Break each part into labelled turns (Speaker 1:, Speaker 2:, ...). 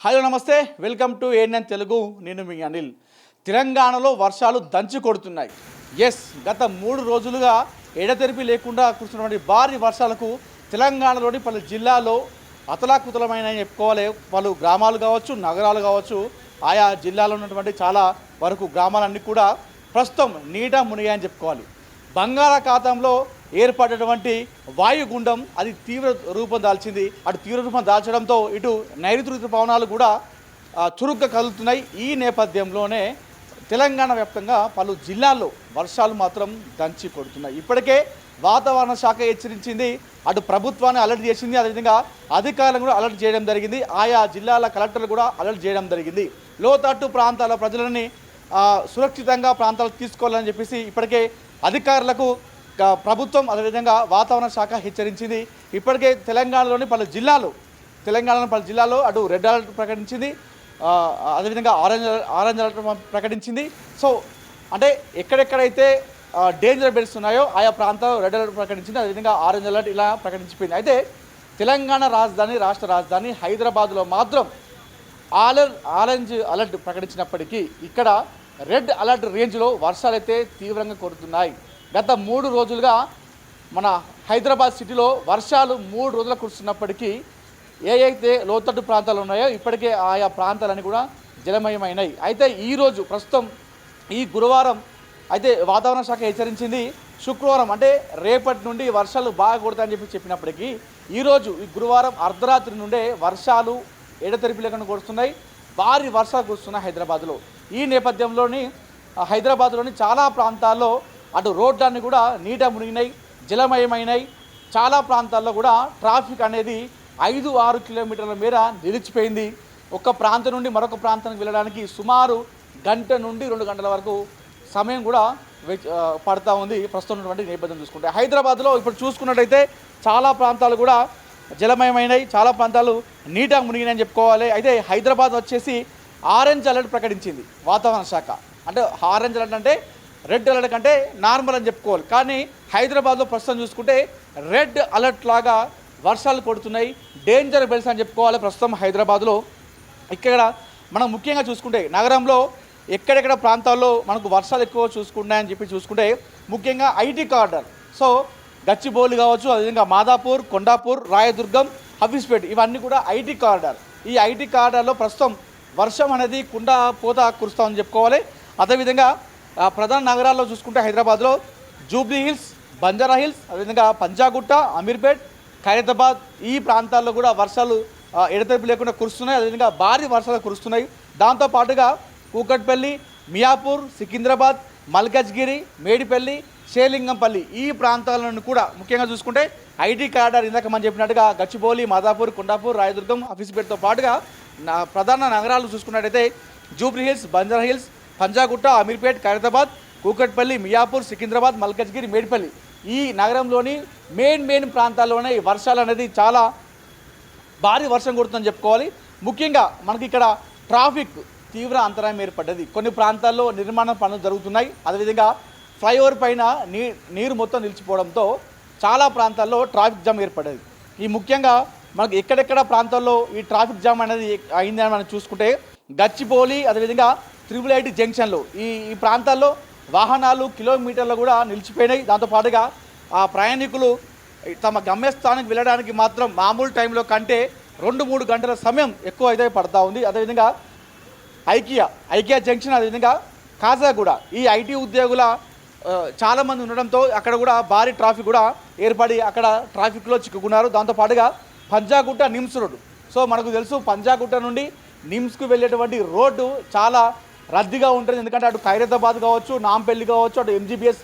Speaker 1: Hello నమస్తే, welcome to ANN Telugu. నేను మీ అనిల్. తెలంగాణలో వర్షాలు దంచి కొడుతున్నాయి. గత 3 రోజులుగా ఎడతెరిపి లేకుండా కురుస్తున్నటువంటి భారీ వర్షాలకు తెలంగాణలోని పలు జిల్లాల్లో అతలాకుతలమైన చెప్పుకోవాలి. పలు గ్రామాలు కావచ్చు, నగరాలు కావచ్చు, ఆయా జిల్లాలో ఉన్నటువంటి చాలా వరకు గ్రామాలన్నీ కూడా ప్రస్తుతం నీట మునిగాయని చెప్పుకోవాలి. బంగాళాఖాతంలో ఏర్పడినటువంటి వాయుగుండం అది తీవ్ర రూపం దాల్చింది. అటు తీవ్ర రూపం దాల్చడంతో ఇటు నైరుతి ఋతుపవనాలు కూడా చురుగ్గా కదులుతున్నాయి. ఈ నేపథ్యంలోనే తెలంగాణ వ్యాప్తంగా పలు జిల్లాల్లో వర్షాలు మాత్రం దంచి కొడుతున్నాయి. ఇప్పటికే వాతావరణ శాఖ హెచ్చరించింది, అటు ప్రభుత్వాన్ని అలర్ట్ చేసింది, అదేవిధంగా అధికారులను కూడా అలర్ట్ చేయడం జరిగింది. ఆయా జిల్లాల కలెక్టర్లు కూడా అలర్ట్ చేయడం జరిగింది. లోతట్టు ప్రాంతాల ప్రజలని సురక్షితంగా ప్రాంతాలకు తీసుకోవాలని చెప్పేసి ఇప్పటికే అధికారులకు ప్రభుత్వం అదేవిధంగా వాతావరణ శాఖ హెచ్చరించింది. ఇప్పటికే తెలంగాణలోని పలు జిల్లాల్లో అటు రెడ్ అలర్ట్ ప్రకటించింది, అదేవిధంగా ఆరెంజ్ అలర్ట్ ప్రకటించింది. సో అంటే ఎక్కడెక్కడైతే డేంజర్ బెల్ట్స్ ఉన్నాయో ఆయా ప్రాంతాల్లో రెడ్ అలర్ట్ ప్రకటించింది, అదేవిధంగా ఆరెంజ్ అలర్ట్ ఇలా ప్రకటించిపోయింది. అయితే తెలంగాణ రాష్ట్ర రాజధాని హైదరాబాద్లో మాత్రం ఆరెంజ్ అలర్ట్ ప్రకటించినప్పటికీ ఇక్కడ రెడ్ అలర్ట్ రేంజ్లో వర్షాలు అయితే తీవ్రంగా కొడుతున్నాయి. గత 3 రోజులుగా మన హైదరాబాద్ సిటీలో వర్షాలు 3 రోజులు కురుస్తున్నప్పటికీ అయితే లోతట్టు ప్రాంతాలు ఉన్నాయో ఇప్పటికే ఆయా ప్రాంతాలన్నీ కూడా జలమయమైనాయి. అయితే ఈరోజు ప్రస్తుతం ఈ గురువారం అయితే వాతావరణ శాఖ హెచ్చరించింది, శుక్రవారం అంటే రేపటి నుండి వర్షాలు బాగా కొడతాయని చెప్పినప్పటికీ ఈరోజు ఈ గురువారం అర్ధరాత్రి నుండే వర్షాలు ఎడతెరిపి లేకుండా కురుస్తున్నాయి. భారీ వర్షాలు కురుస్తున్నాయి హైదరాబాద్లో. ఈ నేపథ్యంలోని హైదరాబాద్లోని చాలా ప్రాంతాల్లో అటు రోడ్లన్నీ కూడా నీట మునిగినాయి, జలమయమైనాయి. చాలా ప్రాంతాల్లో కూడా ట్రాఫిక్ అనేది 5-6 కిలోమీటర్ల మేర నిలిచిపోయింది. ఒక ప్రాంతం నుండి మరొక ప్రాంతానికి వెళ్ళడానికి సుమారు 1 గంట నుండి 2 గంటల వరకు సమయం కూడా పడతా ఉంది. ప్రస్తుతం ఉన్నటువంటి నేపథ్యం చూసుకుంటే హైదరాబాద్లో ఇప్పుడు చూసుకున్నట్టయితే చాలా ప్రాంతాలు కూడా జలమయమైనాయి, చాలా ప్రాంతాలు నీట మునిగినాయని చెప్పుకోవాలి. అయితే హైదరాబాద్ వచ్చేసి ఆరెంజ్ అలర్ట్ ప్రకటించింది వాతావరణ శాఖ. అంటే ఆరెంజ్ అలర్ట్ అంటే రెడ్ అలర్ట్ కంటే నార్మల్ అని చెప్పుకోవాలి. కానీ హైదరాబాద్లో ప్రస్తుతం చూసుకుంటే రెడ్ అలర్ట్ లాగా వర్షాలు కొడుతున్నాయి, డేంజర్ బెల్ట్స్ అని చెప్పుకోవాలి ప్రస్తుతం హైదరాబాద్లో. ఇక్కడ మనం ముఖ్యంగా చూసుకుంటే నగరంలో ఎక్కడెక్కడ ప్రాంతాల్లో మనకు వర్షాలు ఎక్కువ చూసుకుంటాయని చూసుకుంటే ముఖ్యంగా ఐటీ కారిడార్, సో గచ్చిబౌలి కావచ్చు, అదేవిధంగా మాదాపూర్, కొండాపూర్, రాయదుర్గం, హఫీజ్పేట్ ఇవన్నీ కూడా ఐటీ కారిడార్. ఈ ఐటీ కారిడార్లో ప్రస్తుతం వర్షం అనేది కుండా పోత కురుస్తామని చెప్పుకోవాలి. అదేవిధంగా ప్రధాన నగరాల్లో చూసుకుంటే హైదరాబాద్లో జూబ్లీ హిల్స్, బంజారా హిల్స్, అదేవిధంగా పంజాగుట్ట, అమీర్పేట్, ఖైరతాబాద్ ఈ ప్రాంతాల్లో కూడా వర్షాలు ఎడతెరిపి లేకుండా కురుస్తున్నాయి, అదేవిధంగా భారీ వర్షాలు కురుస్తున్నాయి. దాంతోపాటుగా కూకట్పల్లి, మియాపూర్, సికింద్రాబాద్, మల్కజ్గిరి, మేడిపల్లి, షేలింగంపల్లి ఈ ప్రాంతాలను కూడా ముఖ్యంగా చూసుకుంటే ఐటీ కారిడార్ ఇందాక మనం చెప్పినట్టుగా గచ్చిబౌలి, మాదాపూర్, కొండాపూర్, రాయదుర్గం, హఫీజ్పేట్తో పాటుగా ప్రధాన నగరాలు చూసుకున్నట్టయితే జూబ్లీ హిల్స్, బంజారా హిల్స్, పంజాగుట్ట, అమీర్పేట్, ఖైరతాబాద్, కూకట్పల్లి, మియాపూర్, సికింద్రాబాద్, మల్కజ్గిరి, మేడిపల్లి ఈ నగరంలోని మెయిన్ ప్రాంతాల్లోనే ఈ వర్షాలు అనేది చాలా భారీ వర్షం కొడుతుందని చెప్పుకోవాలి. ముఖ్యంగా మనకి ఇక్కడ ట్రాఫిక్ తీవ్ర అంతరాయం ఏర్పడ్డది. కొన్ని ప్రాంతాల్లో నిర్మాణ పనులు జరుగుతున్నాయి, అదేవిధంగా ఫ్లైఓవర్ పైన నీరు మొత్తం నిలిచిపోవడంతో చాలా ప్రాంతాల్లో ట్రాఫిక్ జామ్ ఏర్పడ్డది. ఈ ముఖ్యంగా మనకు ఎక్కడెక్కడ ప్రాంతాల్లో ఈ ట్రాఫిక్ జామ్ అనేది అయిందని మనం చూసుకుంటే గచ్చిబౌలి, అదేవిధంగా త్రిబుల్ జంక్షన్లో ఈ ప్రాంతాల్లో వాహనాలు కిలోమీటర్లు కూడా నిలిచిపోయినాయి. దాంతోపాటుగా ఆ ప్రయాణికులు తమ గమ్యస్థానానికి వెళ్ళడానికి మాత్రం మామూలు టైంలో కంటే 2-3 గంటల సమయం ఎక్కువ అయితే పడతా ఉంది. అదేవిధంగా ఐకియా జంక్షన్, అదేవిధంగా కాజాగూడ ఈ ఐటీ ఉద్యోగుల చాలామంది ఉండడంతో అక్కడ కూడా భారీ ట్రాఫిక్ కూడా ఏర్పడి అక్కడ ట్రాఫిక్లో చిక్కుకున్నారు. దాంతోపాటుగా పంజాగుట్ట నిమ్స్ రోడ్డు, సో మనకు తెలుసు పంజాగుట్ట నుండి నిమ్స్కు వెళ్ళేటువంటి రోడ్డు చాలా రద్దీగా ఉంటుంది. ఎందుకంటే అటు ఖైరతాబాద్ కావచ్చు, నాంపల్లి కావచ్చు, అటు ఎంజీబీఎస్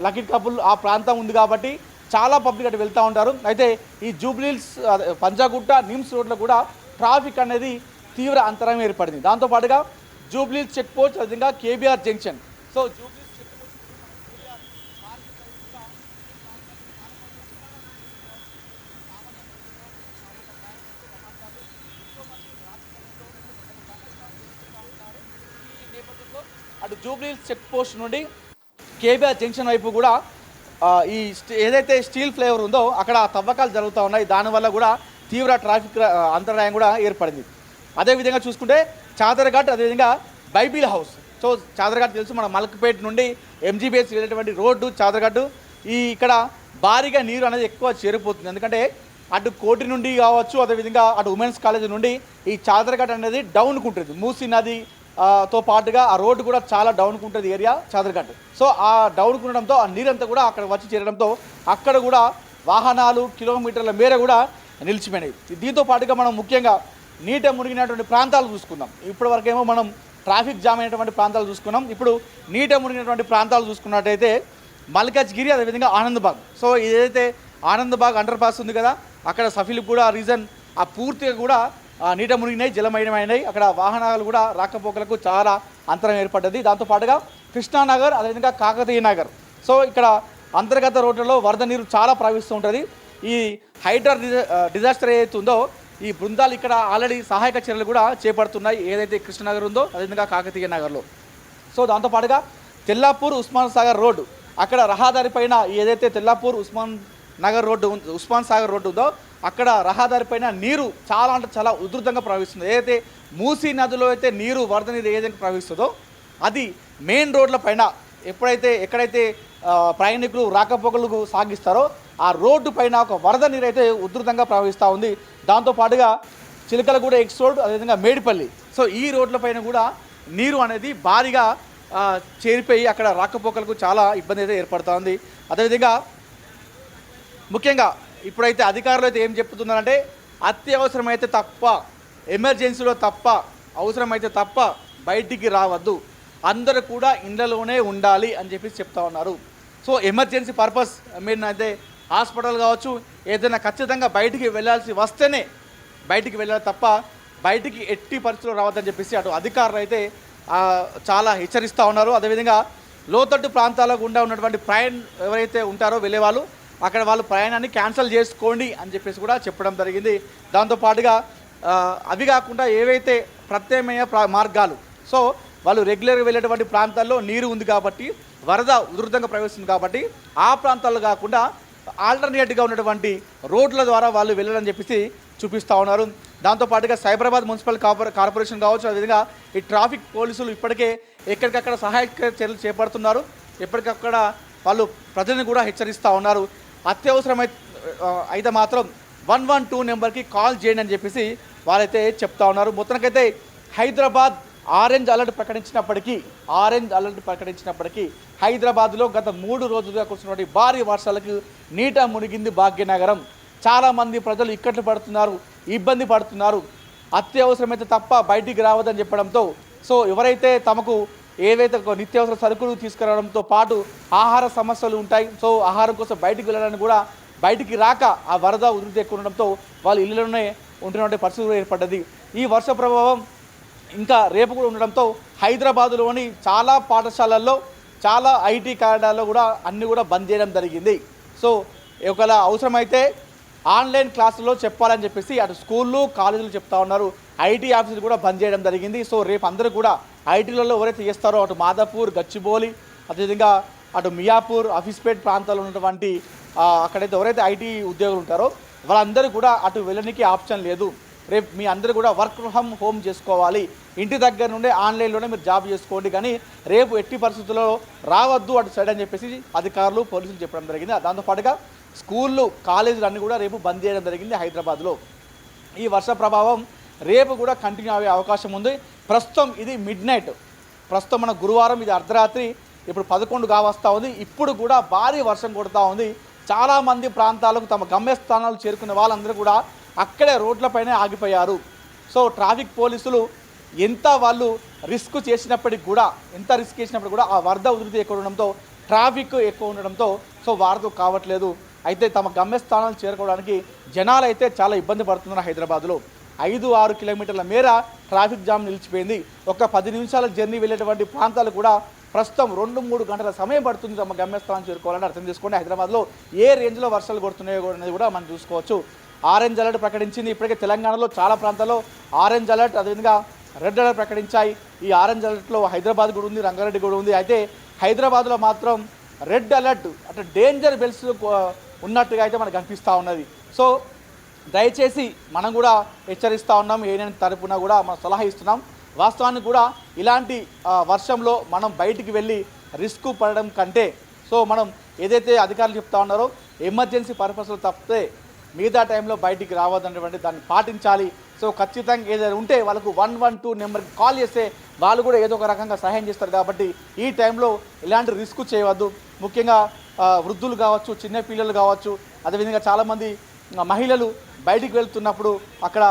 Speaker 1: లకిట్ కపుల్ ఆ ప్రాంతం ఉంది కాబట్టి చాలా పబ్లిక్ అటు వెళ్తూ ఉంటారు. అయితే ఈ జూబ్లీహిల్స్, పంజాగుట్ట, నిమ్స్ రోడ్లో కూడా ట్రాఫిక్ అనేది తీవ్ర అంతరాయం ఏర్పడింది. దాంతోపాటుగా జూబ్లీహిల్స్ చెక్ పోస్ట్, అదేవిధంగా కేబీఆర్ జంక్షన్, సో అటు జూబ్లీహిల్స్ చెక్ పోస్ట్ నుండి కేబీఆర్ జంక్షన్ వైపు కూడా ఈ ఏదైతే స్టీల్ ఫ్లేవర్ ఉందో అక్కడ తవ్వకాలు జరుగుతూ ఉన్నాయి. దానివల్ల కూడా తీవ్ర ట్రాఫిక్ అంతరాయం కూడా ఏర్పడింది. అదేవిధంగా చూసుకుంటే చాదర్ఘాట్, అదేవిధంగా బైబిల్ హౌస్. సో చాదర్ఘాట్ తెలుసు, మన మలక్పేట నుండి ఎంజీబీఎస్ వెళ్ళేటువంటి రోడ్డు చాదర్ఘాట్. ఇక్కడ భారీగా నీరు అనేది ఎక్కువ చేరిపోతుంది, ఎందుకంటే అటు కోటి నుండి కావచ్చు, అదేవిధంగా అటు ఉమెన్స్ కాలేజ్ నుండి ఈ చాదర్ఘాట్ అనేది డౌన్కు ఉంటుంది. మూసీ నది తో పాటుగా ఆ రోడ్డు కూడా చాలా డౌన్కు ఉంటుంది ఏరియా చాదర్ఘాట్. సో ఆ డౌన్కు ఉండడంతో ఆ నీరంతా కూడా అక్కడ వచ్చి చేరడంతో అక్కడ కూడా వాహనాలు కిలోమీటర్ల మేర కూడా నిలిచిపోయినాయి. దీంతో పాటుగా మనం ముఖ్యంగా నీట మునిగినటువంటి ప్రాంతాలు చూసుకుందాం. ఇప్పటి వరకేమో మనం ట్రాఫిక్ జామ్ అయినటువంటి ప్రాంతాలు చూసుకున్నాం. ఇప్పుడు నీట మునిగినటువంటి ప్రాంతాలు చూసుకున్నట్టయితే మల్కాజ్గిరి, అదేవిధంగా ఆనందబాగ్. సో ఏదైతే ఆనందబాగ్ అండర్ పాస్ ఉంది కదా, అక్కడ సఫీల్ కూడా రీజన్ ఆ పూర్తిగా కూడా నీట మునిగినాయి, జలమయమైనాయి. అక్కడ వాహనాలు కూడా రాకపోకలకు చాలా అంతరం ఏర్పడ్డది. దాంతోపాటుగా కృష్ణానగర్, అదేవిధంగా కాకతీయ నగర్. సో ఇక్కడ అంతర్గత రోడ్లలో వరద నీరు చాలా ప్రవహిస్తూ ఉంటుంది. ఈ హైడ్రా డిజాస్టర్ ఏదైతే ఉందో ఈ బృందాలు ఇక్కడ ఆల్రెడీ సహాయక చర్యలు కూడా చేపడుతున్నాయి, ఏదైతే కృష్ణనగర్ ఉందో అదేవిధంగా కాకతీయ నగర్లో. సో దాంతోపాటుగా తెల్లాపూర్ ఉస్మాన్ సాగర్ రోడ్డు, అక్కడ రహదారి పైన ఏదైతే తెల్లాపూర్ ఉస్మాన్ సాగర్ రోడ్డు ఉందో అక్కడ రహదారి పైన నీరు చాలా అంటే చాలా ఉధృతంగా ప్రవహిస్తుంది. ఏదైతే మూసీ నదిలో అయితే నీరు వరద నీరు ఏదైతే ప్రవహిస్తుందో అది మెయిన్ రోడ్ల పైన ఎక్కడైతే ప్రయాణికులు రాకపోకలకు సాగిస్తారో ఆ రోడ్డు పైన ఒక వరద నీరు అయితే ఉధృతంగా ప్రవహిస్తూ ఉంది. దాంతోపాటుగా చిలకలగూడ ఎక్స్ రోడ్, అదేవిధంగా మేడిపల్లి. సో ఈ రోడ్ల పైన కూడా నీరు అనేది భారీగా చేరిపోయి అక్కడ రాకపోకలకు చాలా ఇబ్బంది అయితే ఏర్పడుతూ ఉంది. అదేవిధంగా ముఖ్యంగా ఇప్పుడైతే అధికారులు అయితే ఏం చెప్తున్నారంటే అత్యవసరమైతే తప్ప, ఎమర్జెన్సీలో తప్ప, అవసరమైతే తప్ప బయటికి రావద్దు, అందరూ కూడా ఇళ్లలోనే ఉండాలి అని చెప్పేసి చెప్తా ఉన్నారు. సో ఎమర్జెన్సీ పర్పస్ మీరు అయితే హాస్పిటల్ కావచ్చు ఏదైనా ఖచ్చితంగా బయటికి వెళ్ళాల్సి వస్తేనే బయటికి వెళ్ళాలి తప్ప బయటికి ఎట్టి పరిస్థితుల్లో రావద్దని చెప్పేసి అటు అధికారులు అయితే చాలా హెచ్చరిస్తూ ఉన్నారు. అదేవిధంగా లోతట్టు ప్రాంతాలకు గుండా ఉన్నటువంటి ప్రయాణం ఎవరైతే ఉంటారో వెళ్ళే వాళ్ళు అక్కడ వాళ్ళు ప్రయాణాన్ని క్యాన్సిల్ చేసుకోండి అని చెప్పేసి కూడా చెప్పడం జరిగింది. దాంతోపాటుగా అవి కాకుండా ఏవైతే ప్రత్యామ్నాయ మార్గాలు, సో వాళ్ళు రెగ్యులర్గా వెళ్ళేటువంటి ప్రాంతాల్లో నీరు ఉంది కాబట్టి వరద ఉధృతంగా ప్రవేశిస్తుంది కాబట్టి ఆ ప్రాంతాల్లో కాకుండా ఆల్టర్నేట్గా ఉన్నటువంటి రోడ్ల ద్వారా వాళ్ళు వెళ్ళాలని చెప్పేసి చూపిస్తూ ఉన్నారు. దాంతోపాటుగా సైబరాబాద్ మున్సిపల్ కార్పొరేషన్ కావచ్చు, అదేవిధంగా ఈ ట్రాఫిక్ పోలీసులు ఇప్పటికే ఎక్కడికక్కడ సహాయక చర్యలు చేపడుతున్నారు. ఎప్పటికక్కడ వాళ్ళు ప్రజలను కూడా హెచ్చరిస్తూ ఉన్నారు. అత్యవసరమైతే మాత్రం 112 నెంబర్కి కాల్ చేయండి అని చెప్పేసి వాళ్ళైతే చెప్తా ఉన్నారు. మొత్తానికైతే హైదరాబాద్ ఆరెంజ్ అలర్ట్ ప్రకటించినప్పటికీ హైదరాబాద్లో గత 3 రోజులుగా కురిసినటువంటి భారీ వర్షాలకు నీట మునిగింది భాగ్యనగరం. చాలామంది ప్రజలు ఇక్కట్లు పడుతున్నారు, ఇబ్బంది పడుతున్నారు. అత్యవసరమైతే తప్ప బయటికి రావద్దని చెప్పడంతో సో ఎవరైతే తమకు ఏవైతే నిత్యావసర సరుకులు తీసుకురావడంతో పాటు ఆహార సమస్యలు ఉంటాయి, సో ఆహారం కోసం బయటికి వెళ్ళడానికి కూడా బయటికి రాక ఆ వరద ఉధృతి ఎక్కువ ఉండడంతో వాళ్ళు ఇళ్లలోనే ఉంటున్నటువంటి పరిస్థితులు ఏర్పడ్డది. ఈ వర్ష ప్రభావం ఇంకా రేపు కూడా ఉండడంతో హైదరాబాదులోని చాలా పాఠశాలల్లో, చాలా ఐటీ కారిడార్లో కూడా అన్నీ కూడా బంద్ చేయడం జరిగింది. సో ఒకవేళ అవసరమైతే ఆన్లైన్ క్లాసుల్లో చెప్పాలని చెప్పేసి అటు స్కూళ్ళు కాలేజీలు చెప్తా ఉన్నారు. ఐటీ ఆఫీసులు కూడా బంద్ చేయడం జరిగింది. సో రేపు అందరూ కూడా ఐటీలలో ఎవరైతే చేస్తారో అటు మాదాపూర్, గచ్చిబౌలి, అదేవిధంగా అటు మియాపూర్, ఆఫీస్పేట్ ప్రాంతాల్లో ఉన్నటువంటి అక్కడైతే ఎవరైతే ఐటీ ఉద్యోగులు ఉంటారో వాళ్ళందరూ కూడా అటు వెళ్ళడానికి ఆప్షన్ లేదు. రేపు మీ అందరూ కూడా వర్క్ ఫ్రమ్ హోమ్ చేసుకోవాలి, ఇంటి దగ్గర నుండే ఆన్లైన్లోనే మీరు జాబ్ చేసుకోండి, కానీ రేపు ఎట్టి పరిస్థితుల్లో రావద్దు అటు సైడ్ అని చెప్పేసి అధికారులు పోలీసులు చెప్పడం జరిగింది. దాంతోపాటుగా స్కూళ్ళు కాలేజీలు అన్నీ కూడా రేపు బంద్ చేయడం జరిగింది హైదరాబాద్లో. ఈ వర్ష ప్రభావం రేపు కూడా కంటిన్యూ అయ్యే అవకాశం ఉంది. ప్రస్తుతం ఇది మిడ్-నైట్, ప్రస్తుతం మన గురువారం, ఇది అర్ధరాత్రి, ఇప్పుడు 11 కావస్తూ ఉంది. ఇప్పుడు కూడా భారీ వర్షం కొడుతూ ఉంది. చాలామంది ప్రాంతాలకు తమ గమ్యస్థానాలు చేరుకున్న వాళ్ళందరూ కూడా అక్కడే రోడ్లపైనే ఆగిపోయారు. సో ట్రాఫిక్ పోలీసులు ఎంత రిస్క్ చేసినప్పటికి కూడా ఆ వరద ఉధృతి ఎక్కువ ఉండడంతో, ట్రాఫిక్ ఎక్కువ ఉండడంతో సో వారితో కావట్లేదు. అయితే తమ గమ్యస్థానాలు చేరుకోవడానికి జనాలు అయితే చాలా ఇబ్బంది పడుతున్నారు. హైదరాబాద్లో 5-6 కిలోమీటర్ల మేర ట్రాఫిక్ జామ్ నిలిచిపోయింది. ఒక 10 నిమిషాల జర్నీ వెళ్ళేటువంటి ప్రాంతాలు కూడా ప్రస్తుతం 2-3 గంటల సమయం పడుతుంది తమ గమ్యస్థానం చేరుకోవాలని అర్థం చేసుకోండి. హైదరాబాద్లో ఏ రేంజ్లో వర్షాలు కొడుతున్నాయో అనేది కూడా మనం చూసుకోవచ్చు. ఆరెంజ్ అలర్ట్ ప్రకటించింది. ఇప్పటికే తెలంగాణలో చాలా ప్రాంతాల్లో ఆరెంజ్ అలర్ట్, అదేవిధంగా రెడ్ అలర్ట్ ప్రకటించాయి. ఈ ఆరెంజ్ అలర్ట్లో హైదరాబాద్ కూడా ఉంది, రంగారెడ్డి కూడా ఉంది. అయితే హైదరాబాద్లో మాత్రం రెడ్ అలర్ట్ అంటే డేంజర్ బెల్స్ ఉన్నట్టుగా అయితే మనకు కనిపిస్తూ ఉన్నది. సో దయచేసి మనం కూడా హెచ్చరిస్తూ ఉన్నాం, ఏదైనా తరపున కూడా మనం సలహా ఇస్తున్నాం. వాస్తవానికి కూడా ఇలాంటి వర్షంలో మనం బయటికి వెళ్ళి రిస్క్ పడడం కంటే సో మనం ఏదైతే అధికారులు చెప్తా ఉన్నారో ఎమర్జెన్సీ పర్పస్లో తప్పితే మిగతా టైంలో బయటికి రావద్దనేటువంటి దాన్ని పాటించాలి. సో ఖచ్చితంగా ఏదైనా ఉంటే వాళ్ళకు 112 నెంబర్కి కాల్ చేస్తే వాళ్ళు కూడా ఏదో ఒక రకంగా సహాయం చేస్తారు. కాబట్టి ఈ టైంలో ఇలాంటి రిస్క్ చేయవద్దు. ముఖ్యంగా వృద్ధులు కావచ్చు, చిన్న పిల్లలు కావచ్చు, అదేవిధంగా చాలామంది మహిళలు బయటికి వెళ్తున్నప్పుడు అక్కడ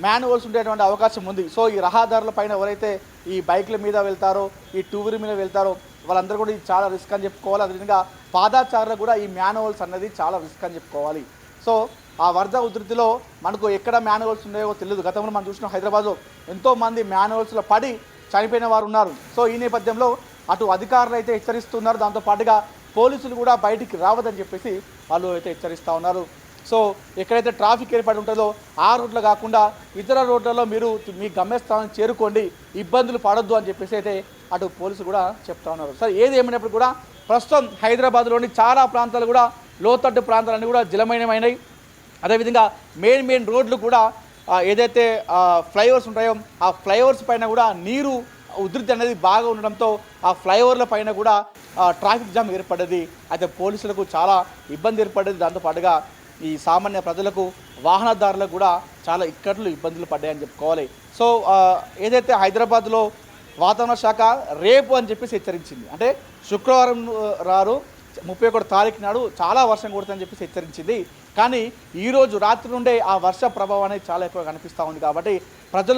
Speaker 1: మాన్యువల్స్ ఉండేటువంటి అవకాశం ఉంది. సో ఈ రహదారుల పైన ఎవరైతే ఈ బైక్ల మీద వెళ్తారో, ఈ టూ వీలర్ మీద వెళ్తారో వాళ్ళందరూ కూడా ఇది చాలా రిస్క్ అని చెప్పుకోవాలి. అదేవిధంగా పాదాచారులకు కూడా ఈ మాన్యువల్స్ అన్నది చాలా రిస్క్ అని చెప్పుకోవాలి. సో ఆ వరద ఉధృతిలో మనకు ఎక్కడ మాన్యువల్స్ ఉన్నాయో తెలియదు. గతంలో మనం చూసిన హైదరాబాద్లో ఎంతోమంది మాన్యువల్స్లో పడి చనిపోయిన వారు ఉన్నారు. సో ఈ నేపథ్యంలో అటు అధికారులు అయితే హెచ్చరిస్తున్నారు, దాంతోపాటుగా పోలీసులు కూడా బయటికి రావద్దని చెప్పేసి వాళ్ళు అయితే హెచ్చరిస్తూ ఉన్నారు. సో ఎక్కడైతే ట్రాఫిక్ ఏర్పడి ఉంటుందో ఆ రోడ్లు కాకుండా ఇతర రోడ్లలో మీరు మీ గమ్యస్థానం చేరుకోండి, ఇబ్బందులు పడొద్దు అని చెప్పేసి అయితే అటు పోలీసులు కూడా చెప్తా ఉన్నారు. సరే ఏది ఏమైనప్పుడు కూడా ప్రస్తుతం హైదరాబాద్లోని చాలా ప్రాంతాలు కూడా లోతట్టు ప్రాంతాలన్నీ కూడా జలమయమైనవి. అదేవిధంగా మెయిన్ రోడ్లు కూడా ఏదైతే ఫ్లైఓవర్స్ ఉంటాయో ఆ ఫ్లైఓవర్స్ పైన కూడా నీరు ఉధృతి అనేది బాగా ఉండడంతో ఆ ఫ్లైఓవర్ల పైన కూడా ట్రాఫిక్ జామ్ ఏర్పడ్డది. అయితే పోలీసులకు చాలా ఇబ్బంది ఏర్పడ్డది. దాంతోపాటుగా ఈ సామాన్య ప్రజలకు, వాహనదారులకు కూడా చాలా ఇబ్బందులు పడ్డాయని చెప్పుకోవాలి. సో ఏదైతే హైదరాబాద్లో వాతావరణ శాఖ రేపు అని చెప్పేసి హెచ్చరించింది, అంటే శుక్రవారం 31 తారీఖు నాడు చాలా వర్షం కొడుతుందని చెప్పేసి హెచ్చరించింది. కానీ ఈరోజు రాత్రి నుండే ఆ వర్ష ప్రభావం అనేది చాలా ఎక్కువ కనిపిస్తూ ఉంది. కాబట్టి ప్రజలు